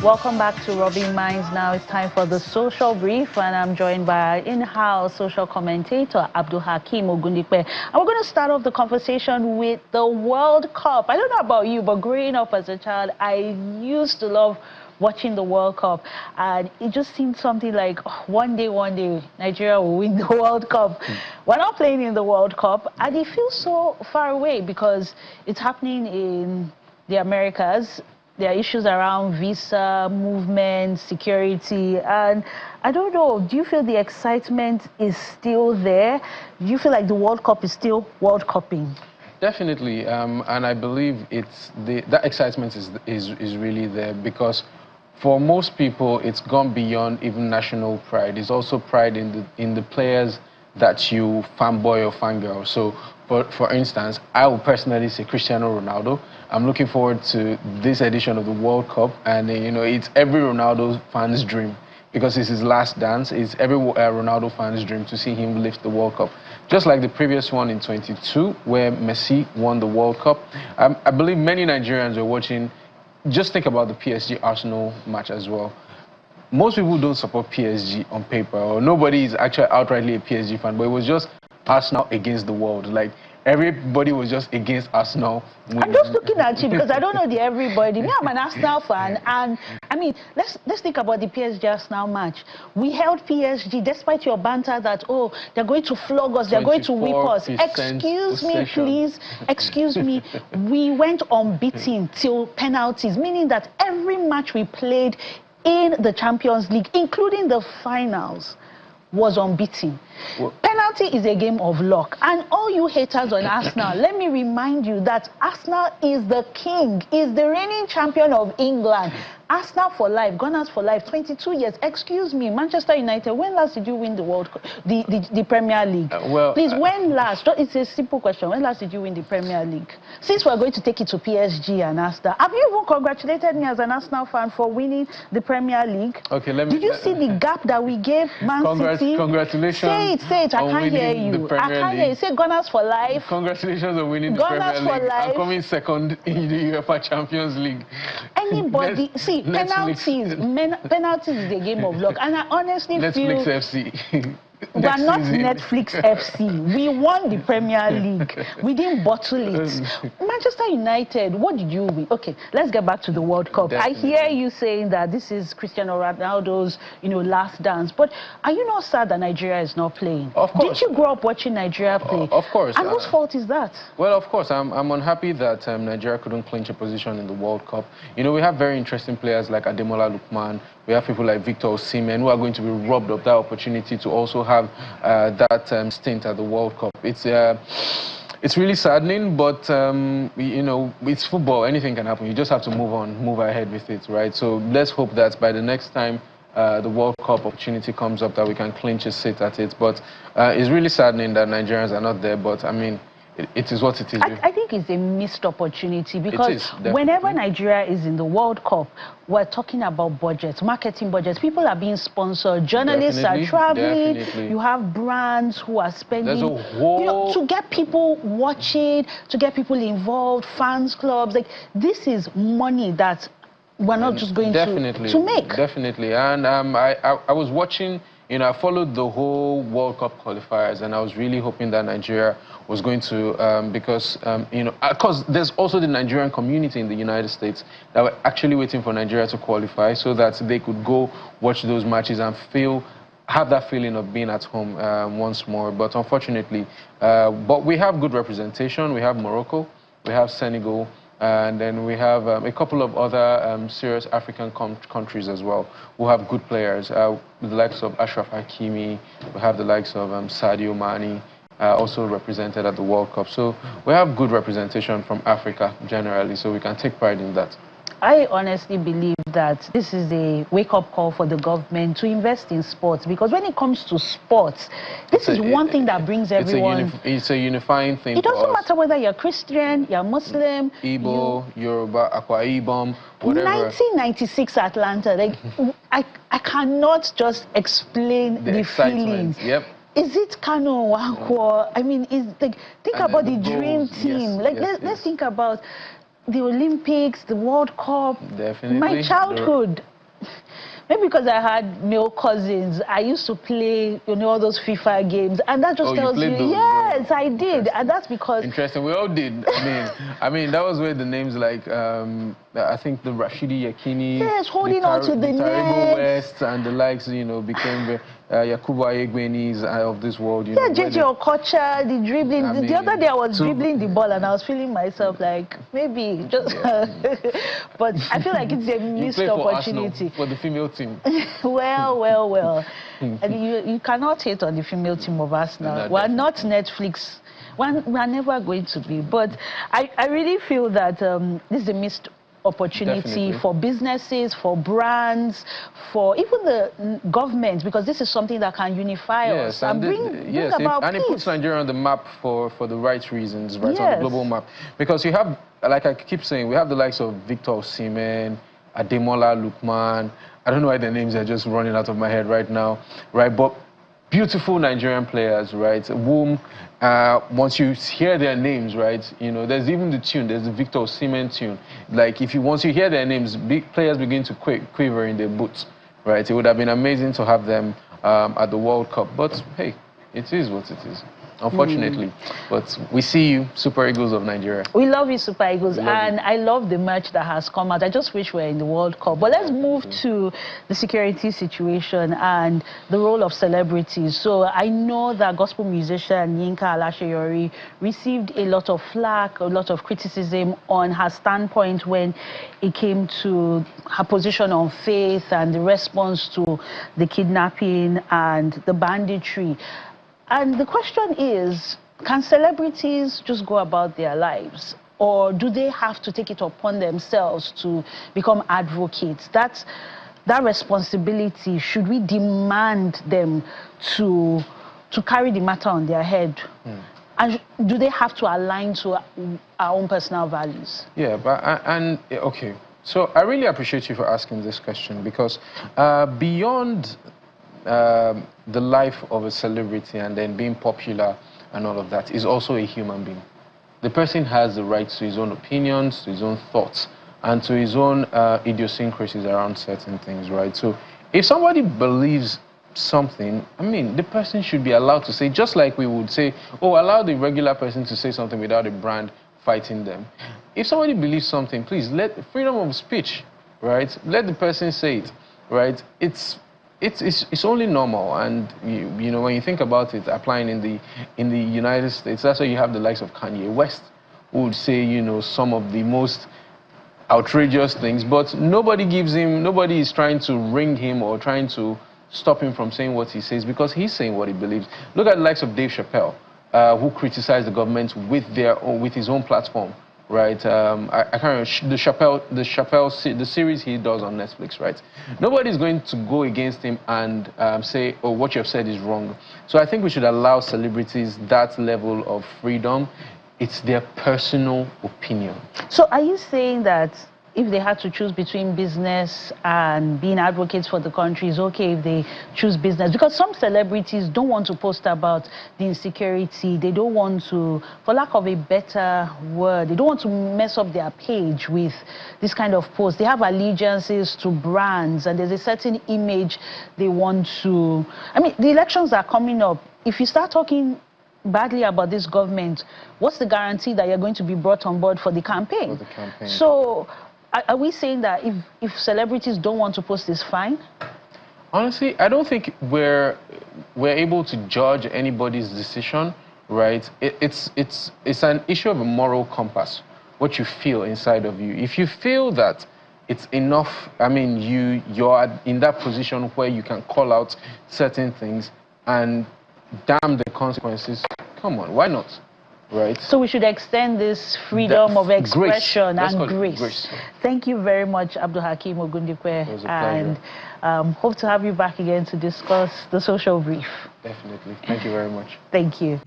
Welcome back to Rubbing Minds. Now it's time for the social brief, and I'm joined by in-house social commentator Abdul Hakim Ogundipe. And we're going to start off the conversation with the World Cup. I don't know about you, but growing up as a child, I used to love watching the World Cup, and it just seemed something like one day Nigeria will win the World Cup. We're not playing in the World Cup, and it feels so far away because it's happening in the Americas. There are issues around visa, movement, security, and I don't know, do you feel the excitement is still there? Do you feel like the World Cup is still World Cupping? Definitely, and I believe that excitement is really there, because for most people it's gone beyond even national pride. It's also pride in the players that you fanboy or fangirl. So, for instance, I would personally say Cristiano Ronaldo. I'm looking forward to this edition of the World Cup, and you know, it's every Ronaldo fan's dream, because it's his last dance. It's every Ronaldo fan's dream to see him lift the World Cup. Just like the previous one in 22, where Messi won the World Cup. I believe many Nigerians are watching. Just think about the PSG-Arsenal match as well. Most people don't support PSG on paper, or nobody is actually outrightly a PSG fan, but it was just Arsenal against the world. Like, everybody was just against Arsenal. I'm just looking at you because I don't know the everybody. Me, I'm an Arsenal fan, and I mean, let's think about the PSG-Arsenal match. We held PSG despite your banter that, oh, they're going to flog us, they're going to whip us. Excuse me, please. Excuse me. We went unbeaten till penalties, meaning that every match we played in the Champions League, including the finals, was unbeaten. Well, penalty is a game of luck, and all you haters on Arsenal, let me remind you that Arsenal is the king, is the reigning champion of England. Arsenal for life, Gunners for life, 22 years. Excuse me, Manchester United, when last did you win the World Cup, the Premier League? Please, when last? It's a simple question. When last did you win the Premier League? Since we're going to take it to PSG and Arsenal, have you even congratulated me as an Arsenal fan for winning the Premier League? Okay, Did you see the gap that we gave Man City? Congratulations. Say it. I can't hear you. I can't hear you. Say Gunners for life. Congratulations on winning the Premier League. For life. I'm coming second in the UEFA Champions League. Anybody, see, penalties is a game of luck, and I honestly feel Netflix FC. We are not Netflix FC. We won the Premier League. We didn't bottle it. Manchester United, what did you win? Okay, let's get back to the World Cup. Definitely. I hear you saying that this is Cristiano Ronaldo's, last dance. But are you not sad that Nigeria is not playing? Of course. Did you grow up watching Nigeria play? Of course. And whose fault is that? Well, of course, I'm unhappy that Nigeria couldn't clinch a position in the World Cup. You know, we have very interesting players like Ademola Lookman. We have people like Victor Osimhen who are going to be robbed of that opportunity to also have that stint at the World Cup. It's really saddening, but you know, it's football. Anything can happen. You just have to move on, move ahead with it, right? So let's hope that by the next time the World Cup opportunity comes up, that we can clinch a seat at it. But it's really saddening that Nigerians are not there. But I mean, it is what it is. I think it's a missed opportunity, because whenever Nigeria is in the World Cup, we're talking about budgets, marketing budgets. People are being sponsored. Journalists are traveling. You have brands who are spending, to get people watching, to get people involved, fans clubs. Like, this is money that we're not just going to make. Definitely. And I was watching. You know, I followed the whole World Cup qualifiers, and I was really hoping that Nigeria was going to, because, you know, because there's also the Nigerian community in the United States that were actually waiting for Nigeria to qualify so that they could go watch those matches and have that feeling of being at home once more. But unfortunately, but we have good representation. We have Morocco, we have Senegal, and then we have a couple of other serious African countries as well who have good players. The likes of Ashraf Hakimi, we have the likes of Sadio Mane, also represented at the World Cup. So we have good representation from Africa generally, so we can take pride in that. I honestly believe that this is a wake-up call for the government to invest in sports, because when it comes to sports, this is one thing that brings everyone. It's a unifying thing. It doesn't matter whether you're Christian, you're Muslim, Igbo, Yoruba, Akwa Ibom, whatever. 1996 Atlanta, like I cannot just explain the feelings. Yep. Is it Kano Wakwa? I mean, think about the dream team. Let's think about the Olympics, the World Cup. Definitely. My childhood. maybe because I had male cousins, I used to play, all those FIFA games, and that just tells you, those? Yes, I did, and that's because... Interesting, we all did. I mean, that was where the names like, I think the Rashidi Yakini, yes, holding on to the Taribo West, and the likes, became Yakubu Ayegbenis of this world. Yeah, JJ Okocha, the dribbling. I mean, the other day I was dribbling the ball and I was feeling myself like, maybe just... But I feel like it's a missed opportunity. For the female team. Well. And you cannot hate on the female team of Arsenal. We're not Netflix. We're never going to be. But I really feel that this is a missed opportunity for businesses, for brands, for even the government, because this is something that can unify us and bring about peace. And it puts Nigeria on the map for the right reasons, right, on the global map. Because you have, like I keep saying, we have the likes of Victor Osimhen, Ademola Lookman. I don't know why their names are just running out of my head right now, right? But beautiful Nigerian players, right? Whom, once you hear their names, right, there's even the tune, there's the Victor Osimhen tune. Like, once you hear their names, big players begin to quiver in their boots, right? It would have been amazing to have them at the World Cup. But, hey, it is what it is, unfortunately. But we see you, Super Eagles of Nigeria. We love you, Super Eagles, and I love the merch that has come out. I just wish we were in the World Cup. But let's move to the security situation and the role of celebrities. So I know that gospel musician Yinka Alaseyori received a lot of flack, a lot of criticism on her standpoint when it came to her position on faith and the response to the kidnapping and the banditry. And the question is, can celebrities just go about their lives? Or do they have to take it upon themselves to become advocates? That responsibility, should we demand them to carry the matter on their head? And do they have to align to our own personal values? Yeah, okay. So I really appreciate you for asking this question, because beyond the life of a celebrity and then being popular and all of that is also a human being. The person has the right to his own opinions, to his own thoughts, and to his own idiosyncrasies around certain things, right? So if somebody believes something, I mean, the person should be allowed to say, just like we would say, oh, allow the regular person to say something without a brand fighting them. If somebody believes something, please let freedom of speech, right? Let the person say it, right? It's only normal, and when you think about it, applying in the United States, that's why you have the likes of Kanye West, who would say some of the most outrageous things, but nobody is trying to ring him or trying to stop him from saying what he says, because he's saying what he believes. Look at the likes of Dave Chappelle, who criticized the government with his own platform. Right, I can't remember the series he does on Netflix, right? Nobody's going to go against him and say, oh, what you have said is wrong. So I think we should allow celebrities that level of freedom. It's their personal opinion. So are you saying that if they had to choose between business and being advocates for the country, it's okay if they choose business? Because some celebrities don't want to post about the insecurity. They don't want to, for lack of a better word, they don't want to mess up their page with this kind of post. They have allegiances to brands, and there's a certain image they want to... I mean, the elections are coming up. If you start talking badly about this government, what's the guarantee that you're going to be brought on board for the campaign? For the campaign. So are we saying that if celebrities don't want to post, it's fine? Honestly, I don't think we're able to judge anybody's decision, right? It's an issue of a moral compass, what you feel inside of you. If you feel that it's enough, I mean, you're in that position where you can call out certain things and damn the consequences, come on, why not? Right. So we should extend this freedom of expression and grace. Thank you very much, Abdul Hakim Ogundipe, and hope to have you back again to discuss the social brief. Definitely. Thank you very much. Thank you.